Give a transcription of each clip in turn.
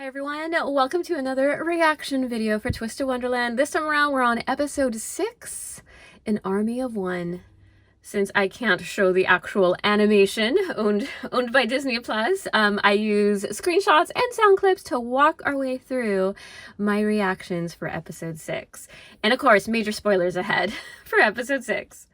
Hi everyone, welcome to another reaction video for Twisted Wonderland. This time around we're on episode 6, An Army of One. Since I can't show the actual animation owned by Disney Plus, I use screenshots and sound clips to walk our way through my reactions for episode 6. And of course, major spoilers ahead for episode 6.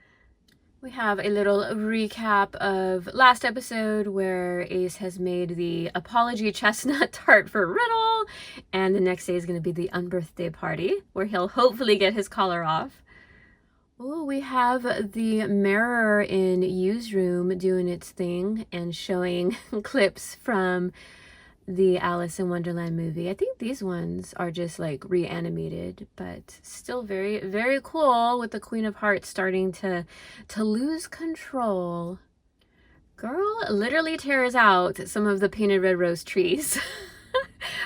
We have a little recap of last episode where Ace has made the apology chestnut tart for Riddle, and the next day is going to be the unbirthday party where he'll hopefully get his collar off. Oh, we have the mirror in Yu's room doing its thing and showing clips from the Alice in Wonderland movie. I think these ones are just like reanimated, but still very, very cool with the Queen of Hearts starting to lose control. Girl literally tears out some of the painted red rose trees.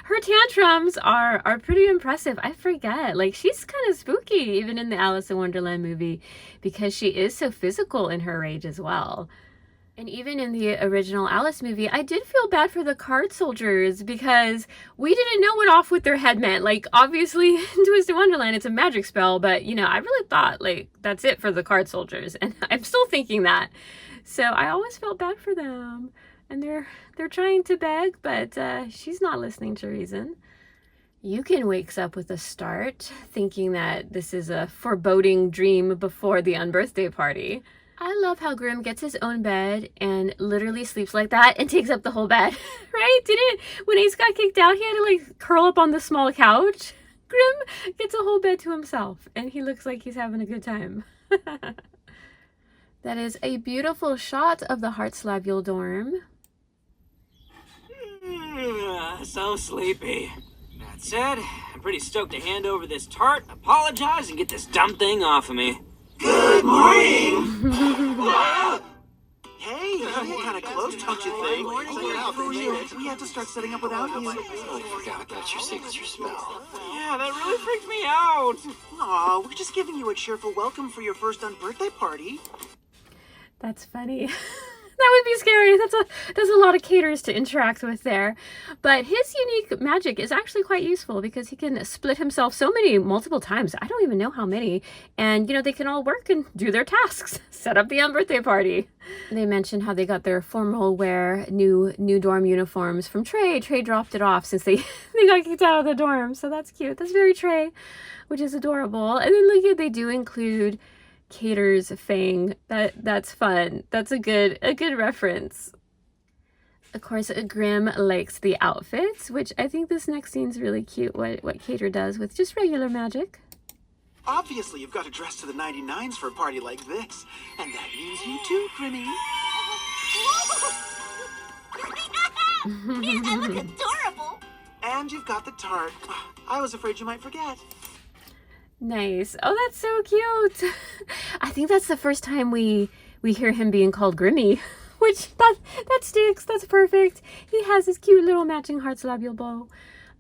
Her tantrums are pretty impressive. I forget, like, she's kind of spooky even in the Alice in Wonderland movie because she is so physical in her rage as well. And even in the original Alice movie, I did feel bad for the card soldiers because we didn't know what off with their head meant. Like, obviously, in Twisted Wonderland, it's a magic spell, but, you know, I really thought, like, that's it for the card soldiers. And I'm still thinking that. So I always felt bad for them. And they're trying to beg, but she's not listening to reason. Yukin wakes up with a start, thinking that this is a foreboding dream before the unbirthday party. I love how Grimm gets his own bed and literally sleeps like that and takes up the whole bed, right? When Ace got kicked out, he had to like curl up on the small couch. Grimm gets a whole bed to himself and he looks like he's having a good time. That is a beautiful shot of the Heartslabule dorm. So sleepy. That said, I'm pretty stoked to hand over this tart, apologize, and get this dumb thing off of me. Good morning! Hey, you're kind of close, don't you think? We have to start setting up without you. I forgot about your signature spell. Yeah, that really freaked me out. Aw, we're just giving you a cheerful welcome for your first unbirthday party. That's funny. That would be scary. That's a lot of caters to interact with there. But his unique magic is actually quite useful because he can split himself multiple times. I don't even know how many. And, you know, they can all work and do their tasks. Set up the unbirthday party. They mentioned how they got their formal wear, new dorm uniforms from Trey. Trey dropped it off since they got kicked out of the dorm. So that's cute. That's very Trey, which is adorable. And then look at, they do include Cater's fang. That's fun. That's a good reference. Of course, Grimm likes the outfits, which I think this next scene's really cute, what Cater does with just regular magic. Obviously, you've got to dress to the 99s for a party like this. And that means you too, Grimmy. Man, I look adorable. And you've got the tart. I was afraid you might forget. Nice. Oh, that's so cute. I think that's the first time we hear him being called Grimmy, which that sticks. That's perfect. He has his cute little matching Heartslabule bow.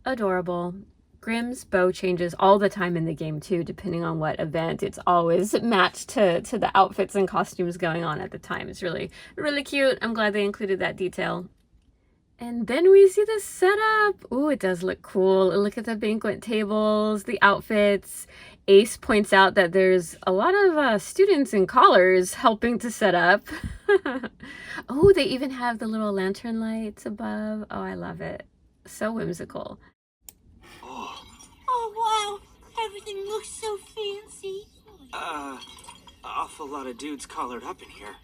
Adorable. Grimm's bow changes all the time in the game too, depending on what event. It's always matched to the outfits and costumes going on at the time. It's really, really cute. I'm glad they included that detail. And then we see the setup. Ooh, it does look cool. Look at the banquet tables, the outfits. Ace points out that there's a lot of students in collars helping to set up. Oh, they even have the little lantern lights above. Oh, I love it. So whimsical. Oh, wow. Everything looks so fancy. Awful lot of dudes collared up in here.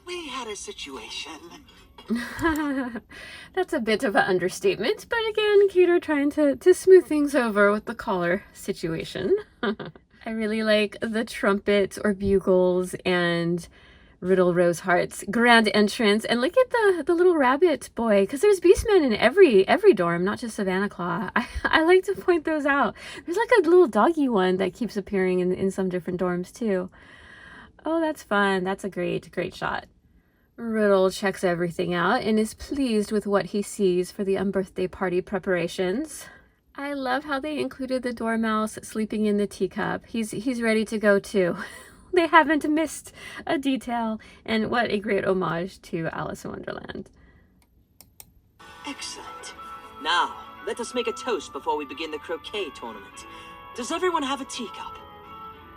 We had a situation. That's a bit of an understatement, but again, Cater trying to smooth things over with the collar situation. I really like the trumpets or bugles and Riddle Rose Heart's grand entrance. And look at the little rabbit boy, because there's Beastmen in every dorm, not just Savannah Claw. I like to point those out. There's like a little doggy one that keeps appearing in some different dorms too. Oh, that's fun. That's a great shot. Riddle checks everything out and is pleased with what he sees for the unbirthday party preparations. I love how they included the dormouse sleeping in the teacup. He's ready to go too. They haven't missed a detail, and what a great homage to Alice in Wonderland. Excellent. Now, let us make a toast before we begin the croquet tournament. Does everyone have a teacup?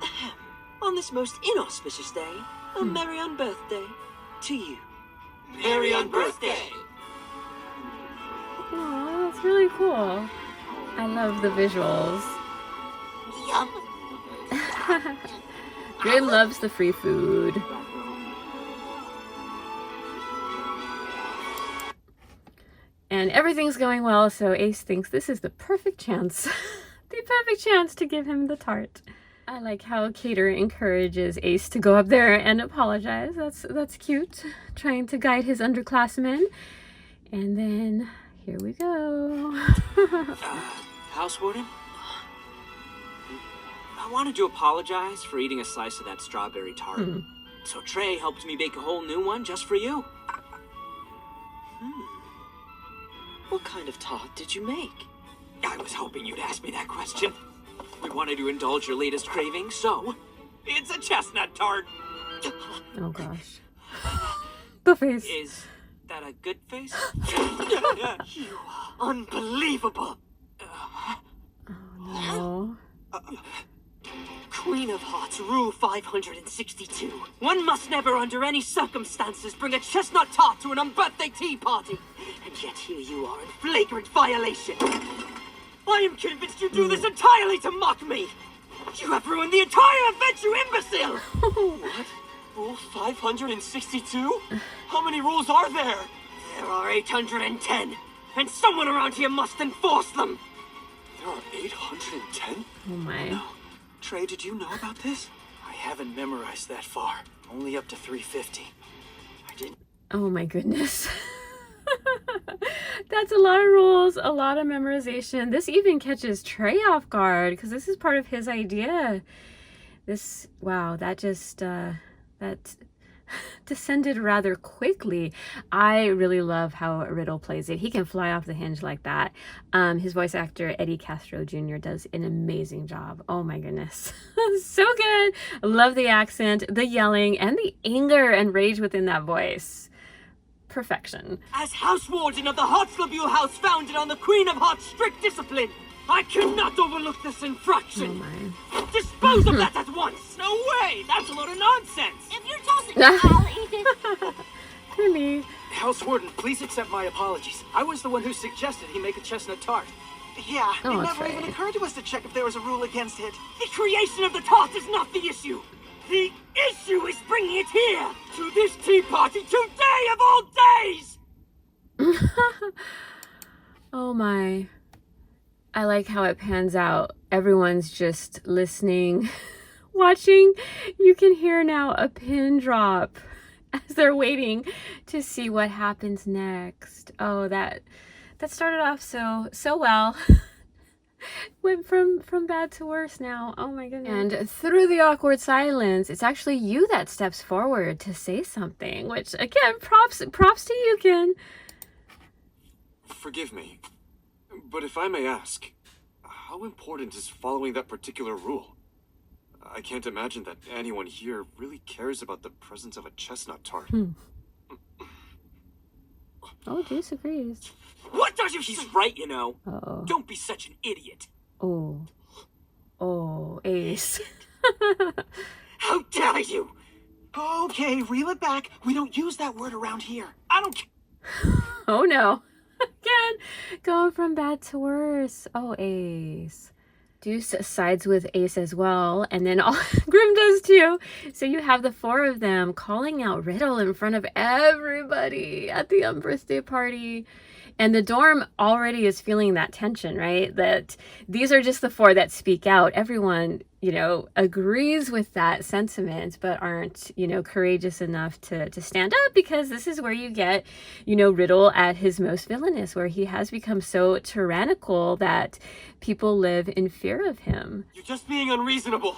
Ahem. On this most inauspicious day, a merry unbirthday to you. Merry Unbirthday! Oh, that's really cool. I love the visuals. Yum. Grim loves the free food. And everything's going well, so Ace thinks this is the perfect chance. The perfect chance to give him the tart. I like how Cater encourages Ace to go up there and apologize. That's cute. Trying to guide his underclassmen. And then here we go. House Warden? I wanted to apologize for eating a slice of that strawberry tart. So Trey helped me bake a whole new one just for you. What kind of tart did you make? I was hoping you'd ask me that question. We wanted to indulge your latest craving, so it's a chestnut tart. Oh gosh. The face. Is that a good face? You unbelievable! No. Queen of Hearts, Rule 562. One must never, under any circumstances, bring a chestnut tart to an unbirthday tea party. And yet here you are in flagrant violation. I am convinced you do this entirely to mock me. You have ruined the entire event, you imbecile! What? Rule 562? How many rules are there? There are 810, and someone around here must enforce them. There are 810? Oh my. Trey, did you know about this? I haven't memorized that far. Only up to 350. I didn't. Oh my goodness. That's a lot of rules, a lot of memorization. This even catches Trey off guard because this is part of his idea. Wow, that just, that descended rather quickly. I really love how Riddle plays it. He can fly off the hinge like that. His voice actor, Eddie Castro Jr., does an amazing job. Oh my goodness. So good. I love the accent, the yelling, and the anger and rage within that voice. Perfection. As House Warden of the Heartslabule House founded on the Queen of Hearts' strict discipline, I cannot overlook this infraction. Oh my. Dispose of that at once. No way. That's a load of nonsense. If you're tossing it, I'll eat it. For me. House Warden, please accept my apologies. I was the one who suggested he make a chestnut tart. Yeah, Oh, it never Trey. even occurred to us to check if there was a rule against it. The creation of the tart is not the issue. The issue is bringing it here to this tea party today of all days. Oh my. I like how it pans out. Everyone's just listening, watching. You can hear now a pin drop as they're waiting to see what happens next. Oh, that started off so well. Went from bad to worse now. Oh my goodness. And through the awkward silence, it's actually you that steps forward to say something, which again, props to you, Ken. Forgive me, but if I may ask, how important is following that particular rule? I can't imagine that anyone here really cares about the presence of a chestnut tart. Oh, Juice agrees. What does you? He's right, you know. Uh-oh. Don't be such an idiot. Oh, Ace. How dare you? Okay, reel it back. We don't use that word around here. I don't care. Oh no. Again, going from bad to worse. Oh, Ace. Deuce sides with Ace as well, and then Grim does too. So you have the four of them calling out Riddle in front of everybody at the unbirthday party. And the dorm already is feeling that tension, right? That these are just the four that speak out. Everyone, agrees with that sentiment, but aren't, courageous enough to stand up, because this is where you get, Riddle at his most villainous, where he has become so tyrannical that people live in fear of him. You're just being unreasonable.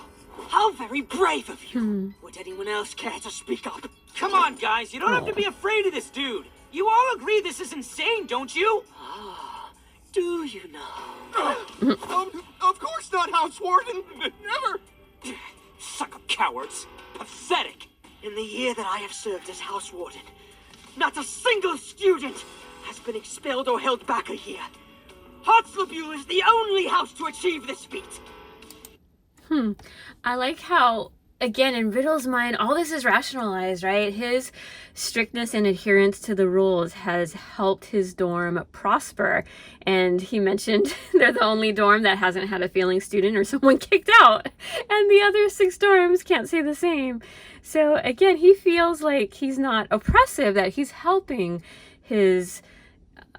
How very brave of you. Would anyone else care to speak up? Come on, guys. You don't have to be afraid of this dude. You all agree this is insane, don't you? Ah, do you know? Of course not, House Warden. Never. Suck up cowards. Pathetic. In the year that I have served as House Warden, not a single student has been expelled or held back a year. Hartslebule is the only house to achieve this feat. I like how, again, in Riddle's mind, all this is rationalized, right? His strictness and adherence to the rules has helped his dorm prosper. And he mentioned they're the only dorm that hasn't had a failing student or someone kicked out. And the other 6 dorms can't say the same. So again, he feels like he's not oppressive, that he's helping his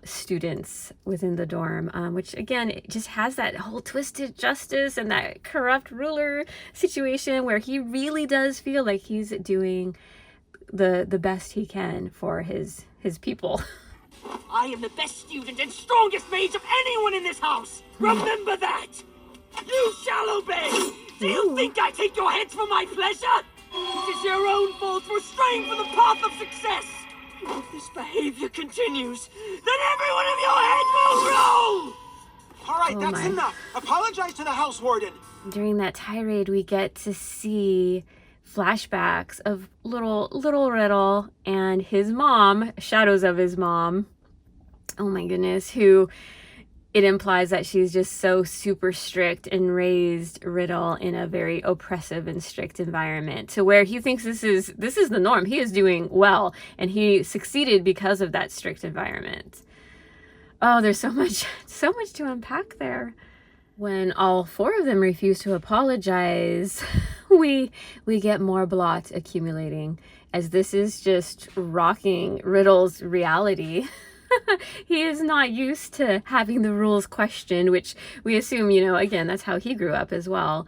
students within the dorm, which again, it just has that whole twisted justice and that corrupt ruler situation where he really does feel like he's doing the best he can for his people. I am the best student and strongest mage of anyone in this house. Remember that. You shall obey. Do you think I take your heads for my pleasure? It is your own fault for straying from the path of success. If this behavior continues, then every one of your heads will roll! All right, that's enough. Apologize to the house warden. During that tirade, we get to see flashbacks of little Riddle and his mom, shadows of his mom. Oh my goodness, who it implies that she's just so super strict and raised Riddle in a very oppressive and strict environment to where he thinks this is the norm. He is doing well and he succeeded because of that strict environment. Oh, there's so much to unpack there. When all 4 of them refuse to apologize, we get more blot accumulating as this is just rocking Riddle's reality. He is not used to having the rules questioned, which we assume, again, that's how he grew up as well,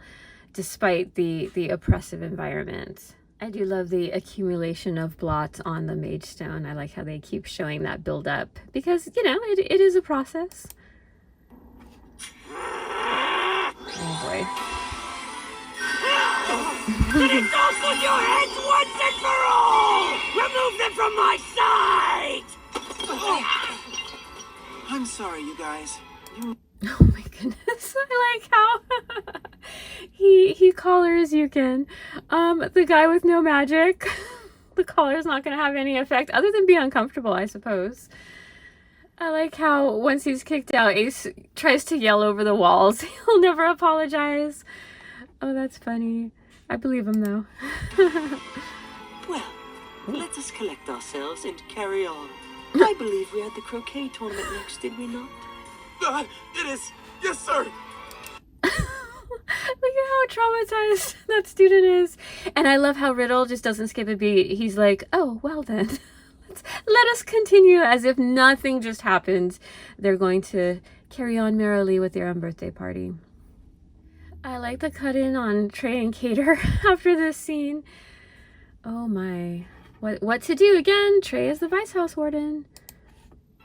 despite the oppressive environment. I do love the accumulation of blot on the Mage Stone. I like how they keep showing that build up because, it is a process. Oh boy. Then it's also your heads once and for all! Remove them from my sight! I'm sorry, you guys. Oh my goodness, I like how he collars Yukin. The guy with no magic. The collar is not going to have any effect other than be uncomfortable, I suppose. I like how once he's kicked out, Ace tries to yell over the walls. He'll never apologize. Oh, that's funny. I believe him though. Well, let us collect ourselves and carry on. I believe we had the croquet tournament next, did we not? It is. Yes, sir. Look at how traumatized that student is. And I love how Riddle just doesn't skip a beat. He's like, oh, well then. Let us continue as if nothing just happened. They're going to carry on merrily with their unbirthday party. I like the cut in on Trey and Cater after this scene. Oh my. What to do again? Trey is the vice house warden.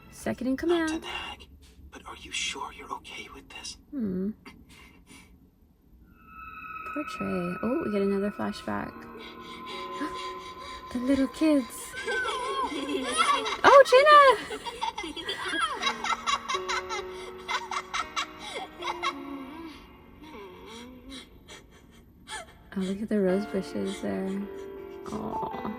Second in command. Not to nag, but are you sure you're okay with this? Poor Trey. Oh, we get another flashback. The little kids. Oh, Gina! Oh, look at the rose bushes there. Aww.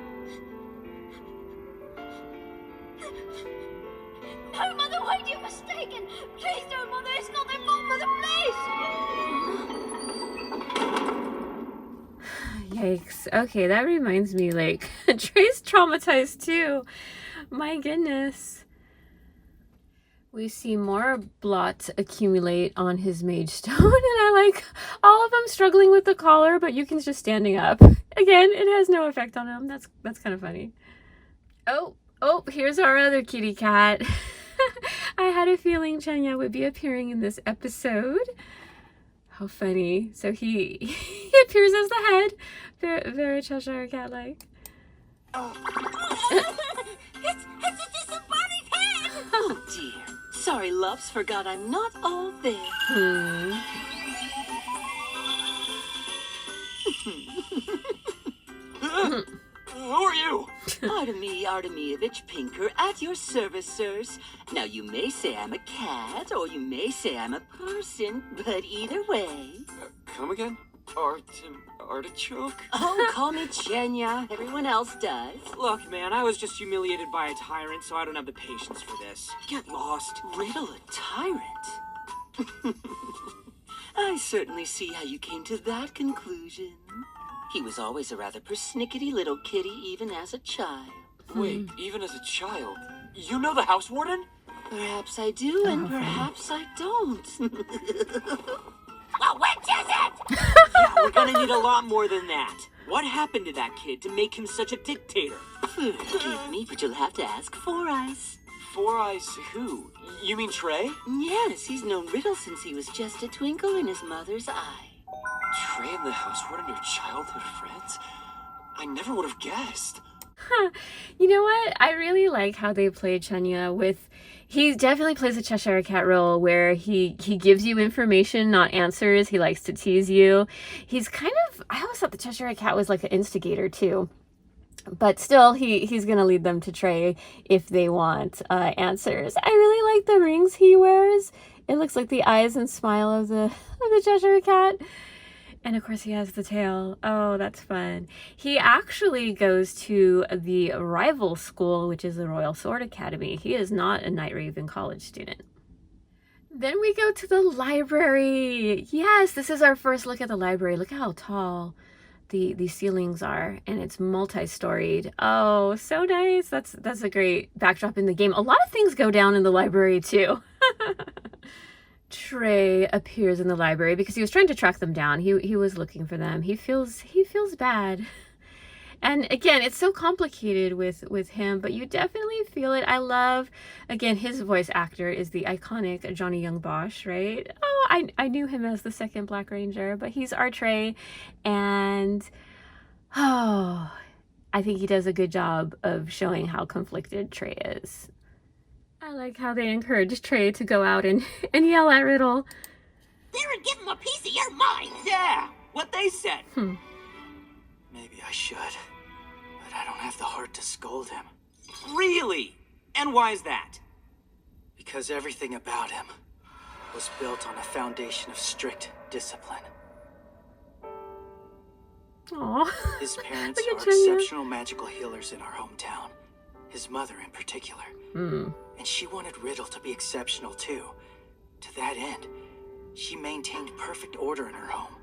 No, Mother, wait, you're mistaken. Please don't, Mother. It's not their fault, Mother, please. Yikes. Okay, that reminds me, like, Trey's traumatized too. My goodness. We see more blot accumulate on his mage stone, and I like all of them struggling with the collar, but Yukin's just standing up. Again, it has no effect on him. That's kind of funny. Oh, here's our other kitty cat. I had a feeling Chenya would be appearing in this episode. How funny. So he appears as the head. Very Cheshire cat-like. It's a disembodied head. Oh dear. Sorry, loves, forgot I'm not all there. Who are you? Artemievich Pinker, at your service, sirs. Now, you may say I'm a cat, or you may say I'm a person, but either way... Come again? Artichoke? Oh, call me Chenya. Everyone else does. Look, man, I was just humiliated by a tyrant, so I don't have the patience for this. Get lost. Riddle a tyrant? I certainly see how you came to that conclusion. He was always a rather persnickety little kitty, even as a child. Wait, even as a child? You know the house warden? Perhaps I do, and perhaps I don't. Well, which is it? Yeah, we're gonna need a lot more than that. What happened to that kid to make him such a dictator? Forgive me, but you'll have to ask Four Eyes. Four Eyes who? You mean Trey? Yes, he's known Riddle since he was just a twinkle in his mother's eye. Trey and the house warden are childhood friends? I never would have guessed. You know what? I really like how they play Chunya with... He definitely plays a Cheshire Cat role where he gives you information, not answers. He likes to tease you. He's kind of... I always thought the Cheshire Cat was like an instigator too. But still, he's going to lead them to Trey if they want answers. I really like the rings he wears. It looks like the eyes and smile of the Cheshire Cat. And of course he has the tail. Oh, that's fun. He actually goes to the rival school, which is the Royal Sword Academy. He is not a Night Raven college student. Then we go to the library. Yes, this is our first look at the library. Look how tall the ceilings are, and it's multi-storied. Oh, so nice. That's a great backdrop in the game. A lot of things go down in the library too. Trey appears in the library because he was trying to track them down. He was looking for them. He feels bad. And again, it's so complicated with him, but you definitely feel it. I love, again, his voice actor is the iconic Johnny Young Bosch, right? Oh, I knew him as the second Black Ranger, but he's our Trey. And, oh, I think he does a good job of showing how conflicted Trey is. I like how they encourage Trey to go out and yell at Riddle. There and give him a piece of your mind. Yeah, what they said. Maybe I should, but I don't have the heart to scold him. Really? And why is that? Because everything about him was built on a foundation of strict discipline. Aw. His parents Look are at Chunya. exceptional magical healers in our hometown. His mother in particular. And she wanted Riddle to be exceptional too. To that end, she maintained perfect order in her home.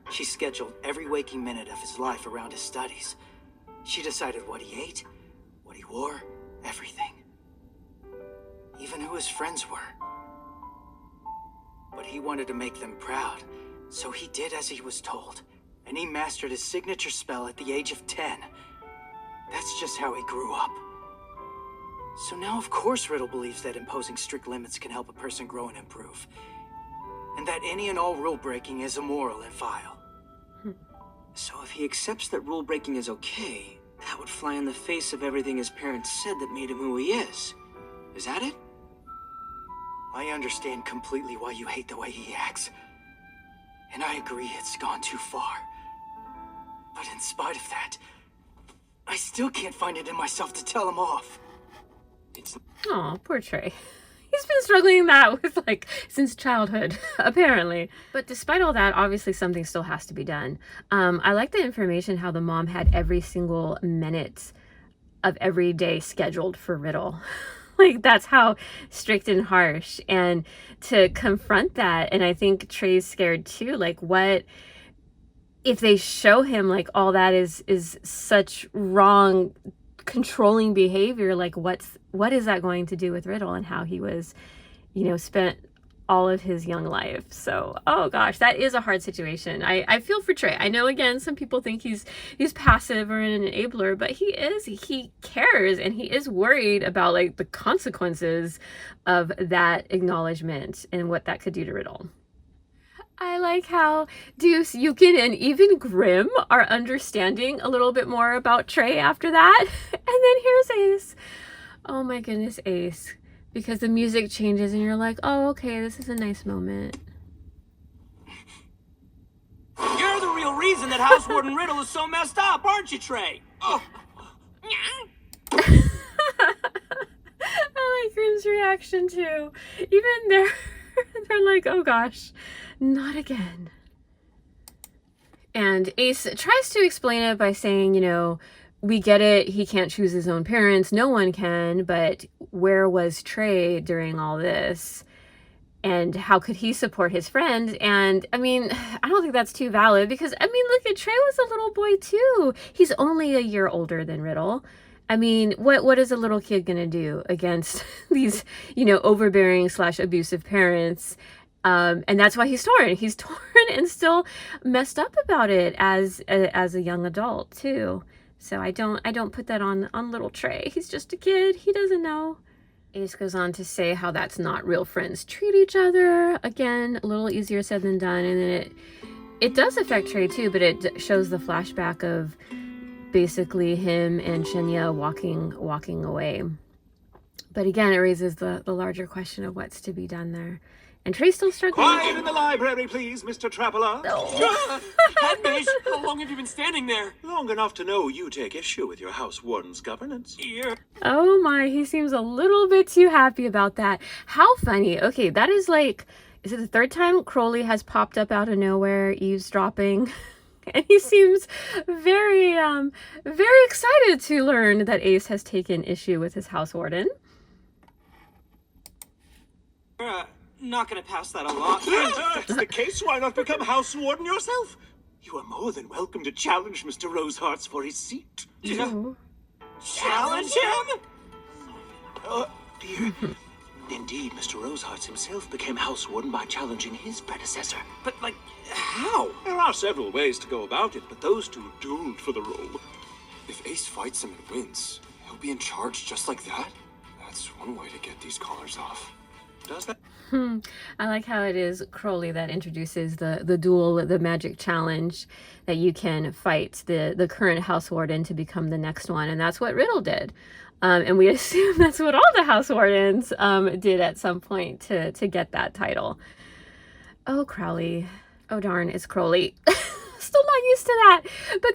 She scheduled every waking minute of his life around his studies. She decided what he ate, what he wore, everything. Even who his friends were. But he wanted to make them proud, so he did as he was told. And he mastered his signature spell at the age of 10. That's just how he grew up. So now, of course, Riddle believes that imposing strict limits can help a person grow and improve. And that any and all rule breaking is immoral and vile. So if he accepts that rule breaking is okay, that would fly in the face of everything his parents said that made him who he is. Is that it? I understand completely why you hate the way he acts. And I agree it's gone too far. But in spite of that, I still can't find it in myself to tell him off. Aw, poor Trey. He's been struggling that with since childhood, apparently. But despite all that, obviously something still has to be done. I like the information how the mom had every single minute of every day scheduled for Riddle. That's how strict and harsh. And to confront that, and I think Trey's scared too, what if they show him all that is such wrong controlling behavior, what is that going to do with Riddle and how he was, spent all of his young life. So, oh gosh, that is a hard situation. I feel for Trey. I know, again, some people think he's passive or an enabler, but he cares, and he is worried about the consequences of that acknowledgement and what that could do to Riddle. I like how Deuce, Yukin, and even Grim are understanding a little bit more about Trey after that. And then here's Ace. Oh my goodness, Ace. Because the music changes and you're like, oh, okay, this is a nice moment. You're the real reason that House Warden Riddle is so messed up, aren't you, Trey? Oh. I like Grim's reaction too. Even they're like, oh gosh, not again. And Ace tries to explain it by saying, we get it, he can't choose his own parents, no one can, but where was Trey during all this? and how could he support his friend? And I mean, I don't think that's too valid because, I mean, look at Trey was a little boy too. He's only a year older than Riddle. I mean, what is a little kid gonna do against these, you know, overbearing / abusive parents? And that's why he's torn. He's torn and still messed up about it as a young adult too. So I don't put that on little Trey. He's just a kid. He doesn't know. Ace goes on to say how that's not real friends treat each other. Again, a little easier said than done. And then it does affect Trey too, but it shows the flashback of basically him and Shenya walking away. But again, it raises the larger question of what's to be done there. And Trey's still struggling. Quiet in the library, please, Mr. Traveler. Headmaze, how long have you been standing there? Long enough to know you take issue with your house warden's governance. Here. Oh my, he seems a little bit too happy about that. How funny. Okay, that is like, is it the third time Crowley has popped up out of nowhere, eavesdropping? And he seems very excited to learn that Ace has taken issue with his house warden. Not gonna pass that along. If that's the case, why not become house warden yourself? You are more than welcome to challenge Mr. Rosehearts for his seat. Oh. Challenge him? Dear. Indeed, Mr. Rosehearts himself became house warden by challenging his predecessor. But, like, how? There are several ways to go about it, but those two dueled for the role. If Ace fights him and wins, he'll be in charge just like that? That's one way to get these collars off. Does that? I like how it is Crowley that introduces the duel, the magic challenge, that you can fight the current house warden to become the next one. And that's what Riddle did. And we assume that's what all the house wardens did at some point to get that title. Oh, Crowley. Oh, darn, it's Crowley. Still not used to that. But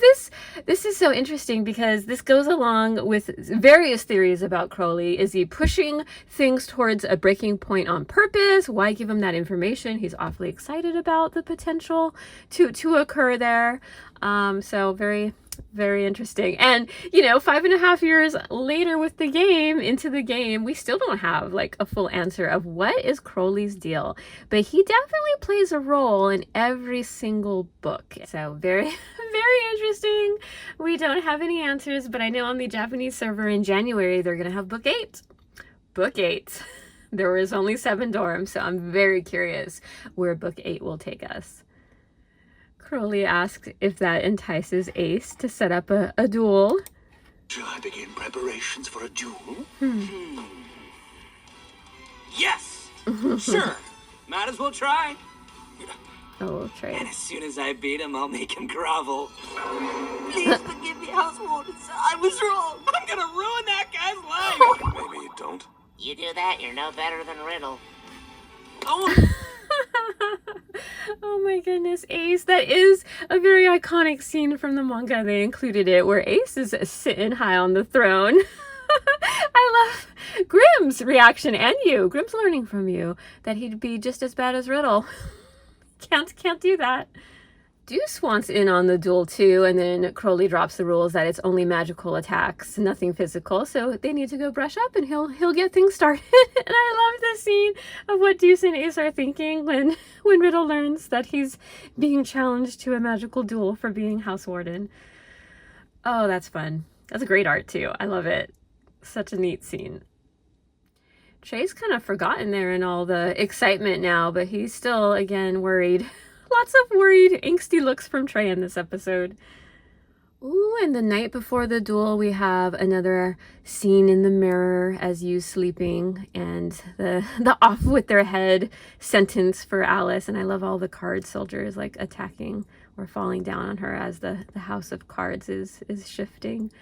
this is so interesting because this goes along with various theories about Crowley. Is he pushing things towards a breaking point on purpose? Why give him that information? He's awfully excited about the potential to occur there. So very, very interesting. And, you know, 5.5 years later with the game, into the game, we still don't have like a full answer of what is Crowley's deal. But he definitely plays a role in every single book. So very, very interesting. We don't have any answers, but I know on the Japanese server in January, they're going to have book 8. Book 8. There was only 7 dorms, so I'm very curious where book 8 will take us. Crowley asks if that entices Ace to set up a duel. Shall I begin preparations for a duel? Yes! Sure. Might as well try. Oh, Trey. And as soon as I beat him, I'll make him grovel. Please forgive me, house warden. I was wrong. I'm gonna ruin that guy's life. Maybe you don't. You do that, you're no better than Riddle. Oh, Oh my goodness, Ace. That is a very iconic scene from the manga. They included it where Ace is sitting high on the throne. I love Grimm's reaction and you. Grimm's learning from you that he'd be just as bad as Riddle. Can't do that. Deuce wants in on the duel too, and then Crowley drops the rules that it's only magical attacks, nothing physical, so they need to go brush up and he'll get things started. And I love the scene of what Deuce and Ace are thinking when Riddle learns that he's being challenged to a magical duel for being house warden. Oh, that's fun. That's great art too. I love it. Such a neat scene. Trey's kind of forgotten there in all the excitement now, but he's still, again, worried. Lots of worried, angsty looks from Trey in this episode. Ooh, and the night before the duel, we have another scene in the mirror as Yu's sleeping, and the off with their head sentence for Alice. And I love all the card soldiers like attacking or falling down on her as the house of cards is shifting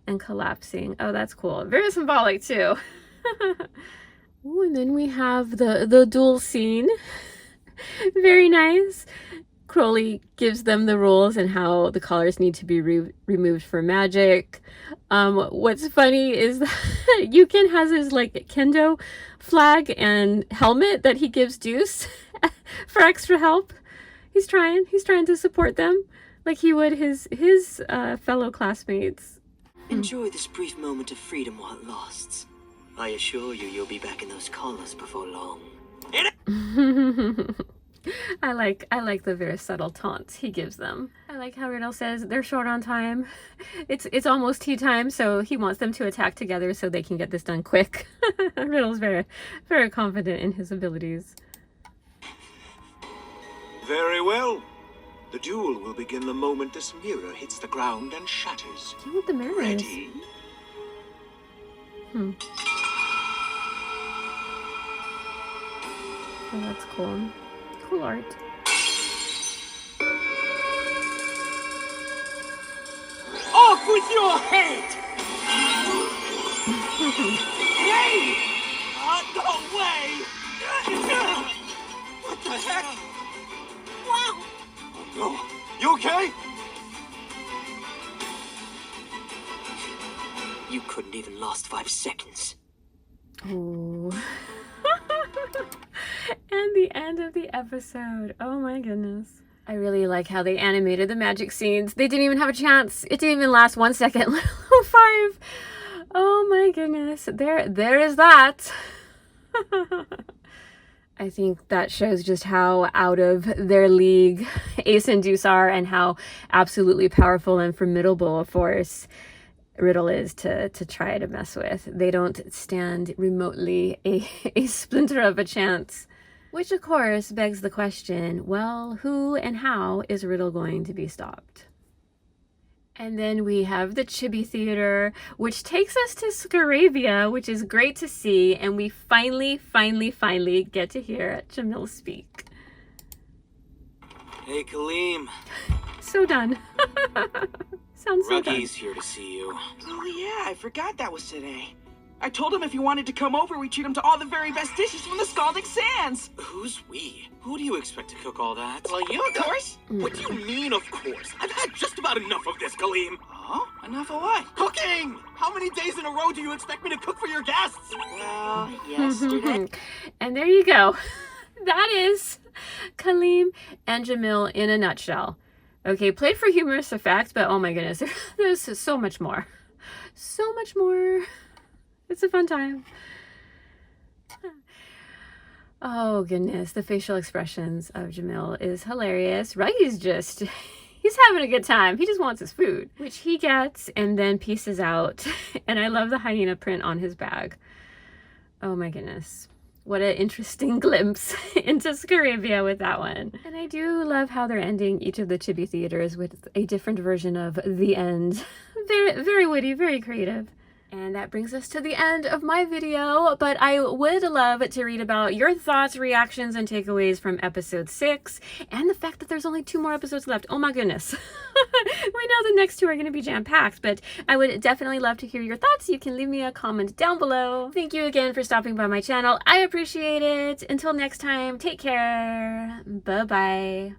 and collapsing. Oh, that's cool. Very symbolic too. Ooh, and then we have the duel scene. Very nice. Crowley gives them the rules and how the collars need to be removed for magic. What's funny is that Yukin has his like kendo flag and helmet that he gives Deuce for extra help. He's trying to support them like he would his fellow classmates. enjoy this brief moment of freedom while it lasts. I assure you, you'll be back in those collars before long. I like the very subtle taunts he gives them. I like how Riddle says they're short on time. It's almost tea time, so he wants them to attack together so they can get this done quick. Riddle's very, very confident in his abilities. Very well. The duel will begin the moment this mirror hits the ground and shatters. Do you know what the mirror is? Ready? Oh, that's cool. Cool art. Off with your head! Hey! No way! What the heck? Wow! No. You okay? You couldn't even last 5 seconds. Ooh. And the end of the episode. Oh my goodness. I really like how they animated the magic scenes. They didn't even have a chance. It didn't even last 1 second, let alone 5. Oh my goodness. There is that. I think that shows just how out of their league Ace and Deuce are, and how absolutely powerful and formidable a force Riddle is to try to mess with. They don't stand remotely a splinter of a chance. Which of course begs the question, well, who and how is Riddle going to be stopped? And then we have the Chibi Theater, which takes us to Scarabia, which is great to see, and we finally get to hear Jamil speak. Hey, Kaleem. So done. Sounds so done. Ruggy's here to see you. Oh yeah, I forgot that was today. I told him if he wanted to come over, we'd treat him to all the very best dishes from the Scalding Sands. Who's we? Who do you expect to cook all that? Well, you, of course. What do you mean, of course? I've had just about enough of this, Kaleem. Oh, enough of what? Cooking! How many days in a row do you expect me to cook for your guests? Well, yesterday. And there you go. That is Kaleem and Jamil in a nutshell. Okay, played for humorous effect, but oh my goodness, there's so much more. So much more. It's a fun time. Oh goodness, the facial expressions of Jamil is hilarious. Ruggy's just, he's having a good time. He just wants his food, which he gets and then pieces out. And I love the hyena print on his bag. Oh my goodness. What an interesting glimpse into Scarabia with that one. And I do love how they're ending each of the Chibi Theaters with a different version of the end. Very, very witty, very creative. And that brings us to the end of my video, but I would love to read about your thoughts, reactions, and takeaways from episode 6, and the fact that there's only 2 more episodes left. Oh my goodness. We know the next 2 are going to be jam-packed, but I would definitely love to hear your thoughts. You can leave me a comment down below. Thank you again for stopping by my channel. I appreciate it. Until next time, take care. Bye-bye.